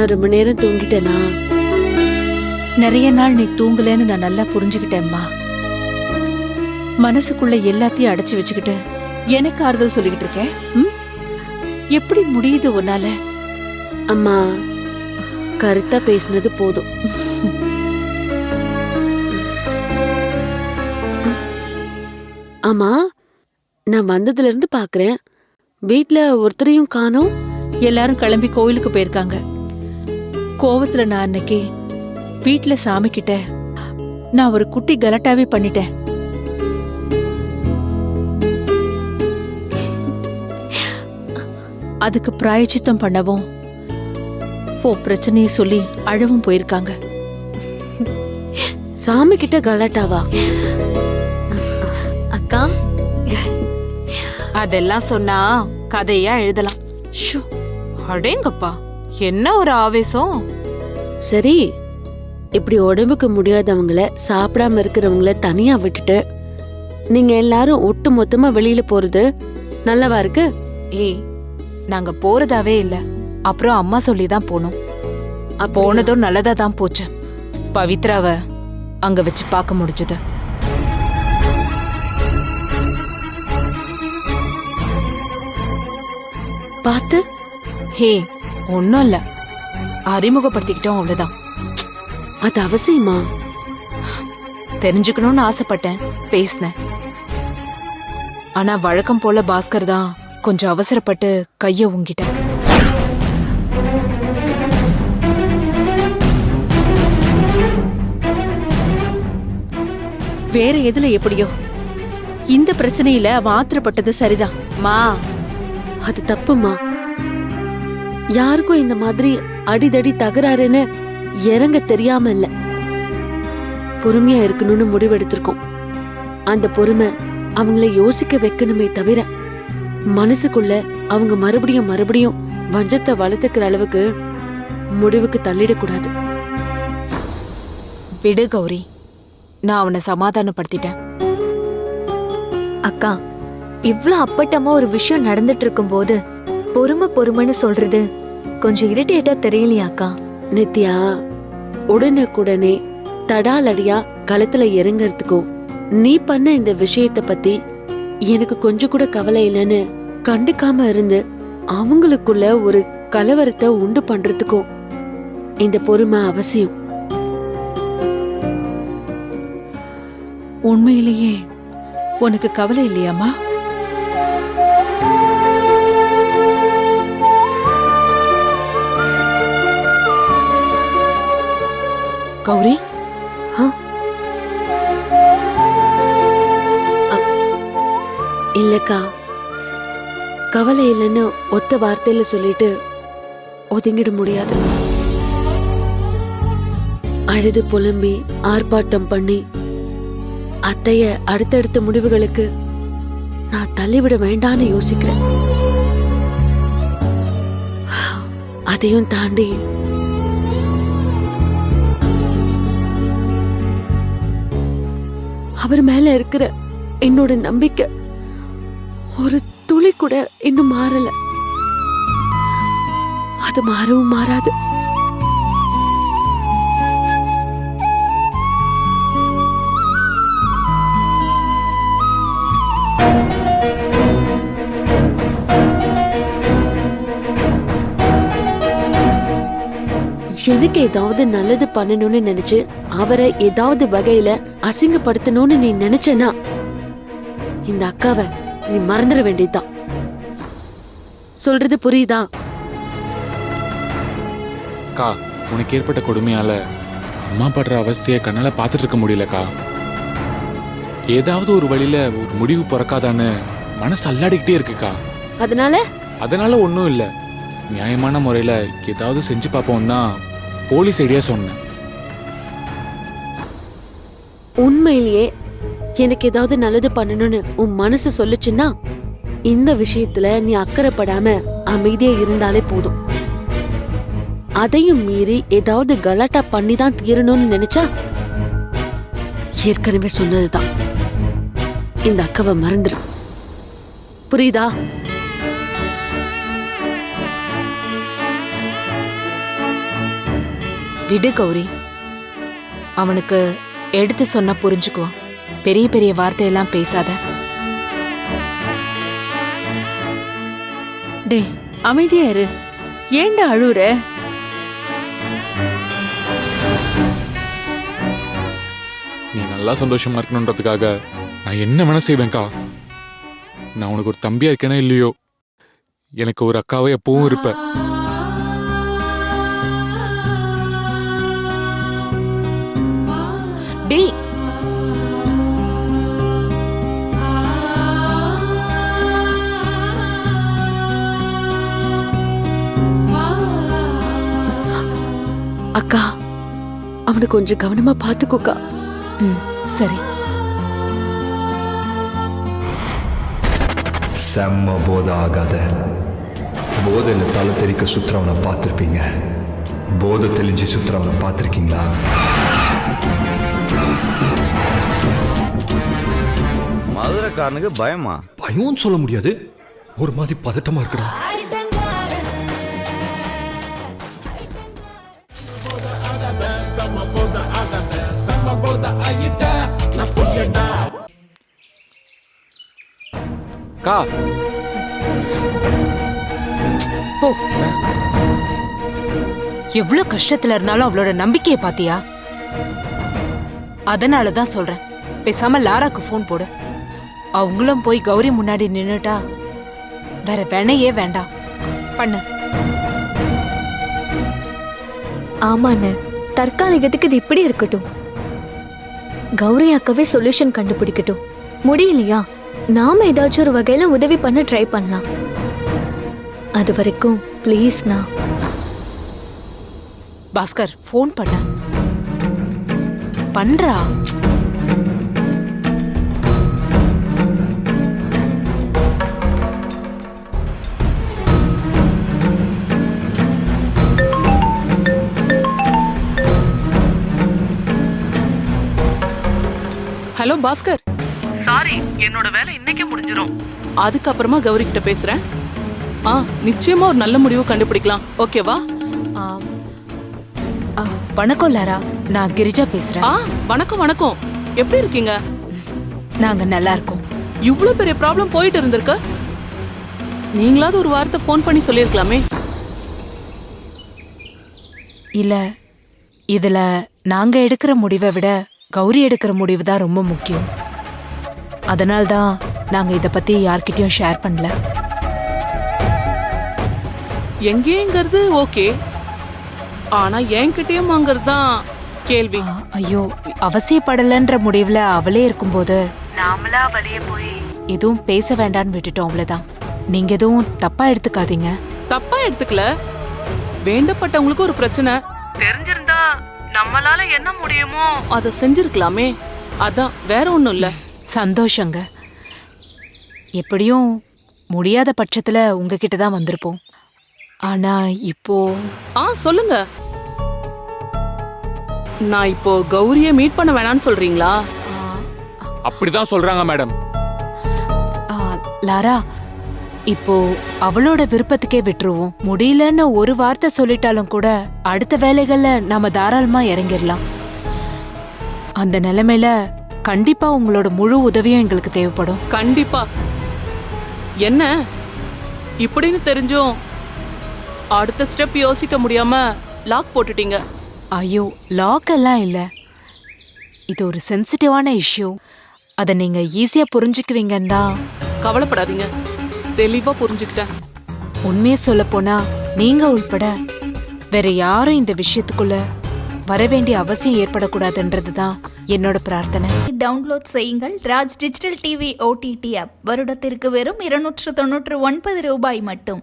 நான் ரொம்ப நேரம் தூங்கிட்டேனா? நிறைய நாள் நீ தூங்கலன்னு நான் நல்லா புரிஞ்சுக்கிட்டேம்மா. மனசுக்குள்ள எல்லாத்தையும் அடைச்சு வச்சுக்கிட்டு எனக்கு ஆறுதல் சொல்லிக்கிட்டு இருக்கேன். எப்படி முடியுது உன்னால? அம்மா, கருத்தா பேசினது போதும். ஆமா, நான் வந்ததுல இருந்து பாக்குறேன், வீட்ல ஒருத்தரையும் காணோம். எல்லாரும் கிளம்பி கோயிலுக்கு போயிருக்காங்க. கோவத்துல நான் அன்னைக்கு வீட்ல சாமி கிட்ட நான் ஒரு குட்டி கலட்டாவே பண்ணிட்டேன். அதுக்கு பிராயச்சித்தம் பண்ணவும் பிரச்சனையை சொல்லி அழவும் போயிருக்காங்க. சாமி கிட்ட கலாட்டாவா? அக்கா, அதெல்லாம் சொன்னா கதையா எழுதலாம். அடேங்கப்பா, என்ன ஒரு ஆவேசம். சரி, இப்படி உடம்புக்கு முடியாதவங்கள, சாப்பிடாம இருக்கிறவங்கள தனியா விட்டுட்டு நீங்க எல்லாரும் ஒட்டு மொத்தமா வெளியில போறது நல்லவா இருக்கு? ஏய், நாங்க போறதாவே இல்ல. அப்புறம் அம்மா சொல்லிதான் போனோம். போனதும் நல்லதா தான் போச்சு. பவித்ராவ அங்க வச்சு பார்க்க முடிஞ்சது. பார்த்து? ஹே, ஒன்னும் இல்ல, அறிமுகப்படுத்திக்கிட்டோம், அவ்வளவுதான். அது அவசியமா? தெரிஞ்சுக்கணும்னு ஆசைப்பட்டேன், பேசினேன். ஆனா வழக்கம் போல பாஸ்கர் தான் கொஞ்சம் அவசரப்பட்டு கைய ஊங்கிட்டேன். வேற எதுல எப்படியோ இந்த பிரச்சனையில அவன் ஆத்திரப்பட்டது சரிதான். மா, அது தப்புமா. யாருக்கும் இந்த மாதிரி அடிதடி தகராறுன்னு இறங்க தெரியாம இல்ல, பொறுமையா இருக்கணும்னு முடிவெடுத்திருக்கோம். அந்த பொறுமை அவங்கள யோசிக்க வைக்கணுமே தவிர மனசுக்குள்ள அவங்க மறுபடியும் மறுபடியும் வஞ்சத்தை வளர்த்துக்கிற அளவுக்கு முடிவுக்கு தள்ளிடக்கூடாது. விடு கௌரி, நான் அவனை சமாதானப்படுத்திட்டேன். அக்கா, இவ்ளோ அப்பட்டமா ஒரு விஷயம் நடந்துட்டு இருக்கும் போது பொறுமைன்னு சொல்றது கொஞ்சம் இரிட்டேட்டா தெரியலையாக்கா? நித்யா, உடனுக்குடனே தடாலடியா களத்துல இறங்கறதுக்கும் நீ பண்ண இந்த விஷயத்த பத்தி எனக்கு கொஞ்சம் கூட கவலை இல்லைன்னு கண்டுக்காம இருந்து அவங்களுக்குள்ள ஒரு கலவரத்தை உண்டு பண்றதுக்கும் இந்த பொறுமை அவசியம். உண்மையிலேயே உனக்கு கவலை இல்லையாமா? கௌரி, இல்லக்கா, கவலை இல்லைன்னு ஒத்த வார்த்தையில சொல்லிட்டு ஒதுங்கிட முடியாது. அழுது புலம்பி ஆர்ப்பாட்டம் பண்ணி அத்தைய அடுத்தடுத்த முடிவுகளுக்கு நான் தள்ளிவிட வேண்டான்னு யோசிக்கிறேன். அதையும் தாண்டி அவர் மேல இருக்கிற என்னோட நம்பிக்கை ஒரு துளி கூட இன்னும் மாறல. அது மாறவும் மாறாது. எனக்கு ஏதாவது நல்லது பண்ணணும்னு நினைச்சு அவரை ஏதாவது வகையில அசிங்கப்படுத்தணும்னு நீ நினைச்சனா இந்த அக்காவை நீ மறந்துட வேண்டியதுதான். சொல்றது புரியுதா? அக்கா, உனக்கு ஏற்பட்ட கொடுமையால அம்மா படுற அவஸ்தையை கண்ணால பார்த்துட்டு இருக்க முடியலக்கா. ஏதாவது ஒரு வழியில ஒரு முடிவு பிறக்காதான்னு மனசு அல்லாடிக்கிட்டே இருக்குக்கா. அதனால ஒன்றும் இல்லை, நியாயமான முறையில ஏதாவது செஞ்சு பார்ப்போம் தான் போலீஸ் ஐடியா சொன்னேன். உண்மையிலேயே எனக்கு ஏதாவது நல்லது பண்ணணும்னு உன் மனசு சொல்லுச்சுன்னா இந்த விஷயத்துல நீ அக்கறைப்படாம அமைதியா இருந்தாலே போதும். அதையும் மீறி ஏதாவது கலாட்டா பண்ணிதான் தீரணும்னு நினைச்சா ஏற்கனவே சொன்னதுதான், இந்த அக்காவை மறந்துரு. புரியுதா? விடு கௌரி. அவனுக்கு எடுத்து சொன்னா புரிஞ்சுக்குவான். பெரிய பெரிய வார்த்தையெல்லாம் பேசாத. டே அமைதியா இரு. ஏன்டா அழுவுற? நீ நல்லா சந்தோஷமா இருக்கணுன்றதுக்காக நான் என்ன வேணா செய்வேன்க்கா. நான் உனக்கு ஒரு தம்பியா இருக்கேனா இல்லையோ, எனக்கு ஒரு அக்காவை எப்பவும் இருப்ப. டேய், அக்கா, அவனை கொஞ்சம் கவனமா பாத்துக்கோக்கா. சரி. செம்ம போதை ஆகாத. போதையில் தலை தெறிக்க சுற்றுறவனை பார்த்துருப்பீங்க. போதை தெளிஞ்சு சுற்றுறவனை பார்த்துருக்கீங்களா? மதுரைக்காரனுக்கு பயமா? பயம் சொல்ல முடியாது, ஒரு மாதிரி பதட்டமா இருக்குடா. கா போ. எவ்வளவு கஷ்டத்துல இருந்தாலும் அவளோட நம்பிக்கையை பாத்தியா? அதனாலதான் சொல்றேன், பேசாம லாராக்கு போன் போடு. அவங்களும் போய் கௌரி முன்னாடி நின்னுட்டா வேற வேணையே வேண்டாம். பண்ணு. ஆமாண்ண, தற்காலிகத்துக்கு இது இப்படி இருக்கட்டும். கௌரி அக்காவே சொல்யூஷன் கண்டுபிடிக்கட்டும். முடியலையா, நாம ஏதாச்சும் ஒரு வகையில உதவி பண்ண ட்ரை பண்ணலாம். அது வரைக்கும் ப்ளீஸ்ண்ணா. பாஸ்கர் போன் பண்ண. பண்றா. ஹலோ பாஸ்கர். சாரி, என்னோட வேலை இன்னைக்கே முடிஞ்சிரும். அதுக்கப்புறமா கௌரி கிட்ட பேசுறேன். நிச்சயமா ஒரு நல்ல முடிவு கண்டுபிடிக்கலாம். ஓகேவா? வணக்கம் லாரா, நான் கிரிஜா பேசுறேன். வணக்கம் வணக்கம். எப்படி இருக்கீங்க? நாங்க நல்லா இருக்கோம். இவ்ளோ பெரிய ப்ராப்ளம் போயிட்டு இருந்திருக்க, நீங்களாவது ஒரு வார்த்தை ஃபோன் பண்ணி சொல்லிருக்கலாமே. இல்ல, இதுல நாங்க எடுக்கிற முடிவை விட கௌரி எடுக்கிற முடிவு தான் ரொம்ப முக்கியம். அதனால்தான் நாங்க இத பத்தி யார்கிட்டயும் ஷேர் பண்ணல. எங்கேங்கிறது ஓகே, ஆனா என்கிட்டயும் வாங்கிறது தான் கேள்வி. ஐயோ, அவசியப்படலன்ற முடிவுல அவளே இருக்கும்போது நாமளா வெளியே போய் எதுவும் பேச வேண்டாம்னு விட்டுட்டோம், அவ்வளவுதான். நீங்க எதுவும் தப்பா எடுத்துக்காதீங்க. தப்பா எடுத்துக்கல. வேண்டப்பட்டவங்களுக்கு ஒரு பிரச்சனை தெரிஞ்சிருந்தா நம்மளால என்ன முடியுமோ அதை செஞ்சிருக்கலாமே. அதான், வேற ஒண்ணும் இல்ல. சந்தோஷங்க. எப்படியும் முடியாத பட்சத்துல உங்ககிட்ட தான் வந்திருப்போம். ஆனா இப்போ சொல்லுங்க. நான் இப்போ கௌரிய மீட் பண்ண வேணாம்னு சொல்றீங்களா? அப்படிதான் சொல்றாங்க மேடம். லாரா, இப்போ அவளோட விருப்பத்துக்கே விட்டுருவோம். முடியலன்னு ஒரு வார்த்தை சொல்லிட்டாலும் கூட அடுத்த வேலைகள்ல நாம தாராளமா இறங்கிடலாம். அந்த நிலைமையில கண்டிப்பா உங்களோட முழு உதவியும் எங்களுக்கு தேவைப்படும். கண்டிப்பா. என்ன இப்படின்னு தெரிஞ்சும் அடுத்த ஸ்டெப் யோசிக்க முடியாம லாக் போட்டுட்டீங்க. ஐயோ, லாக் எல்லாம் இல்ல. இது ஒரு சென்சிட்டிவான இஷ்யூ. அதை நீங்க ஈஸியா புரிஞ்சுக்குவீங்கன்னு தான். கவலைப்படாதீங்க, தெளிவா புரிஞ்சுக்கிட்டேன். உண்மையை சொல்ல போனா நீங்க உள்பட வேற யாரும் இந்த விஷயத்துக்குள்ள வர வேண்டிய அவசியம் ஏற்படக்கூடாதுன்றதுதான் என்னோட பிரார்த்தனை. டவுன்லோட் செய்யுங்கள் Raj digital TV OTT app. வருடத்திற்கு வெறும் 299 ரூபாய் மட்டும்.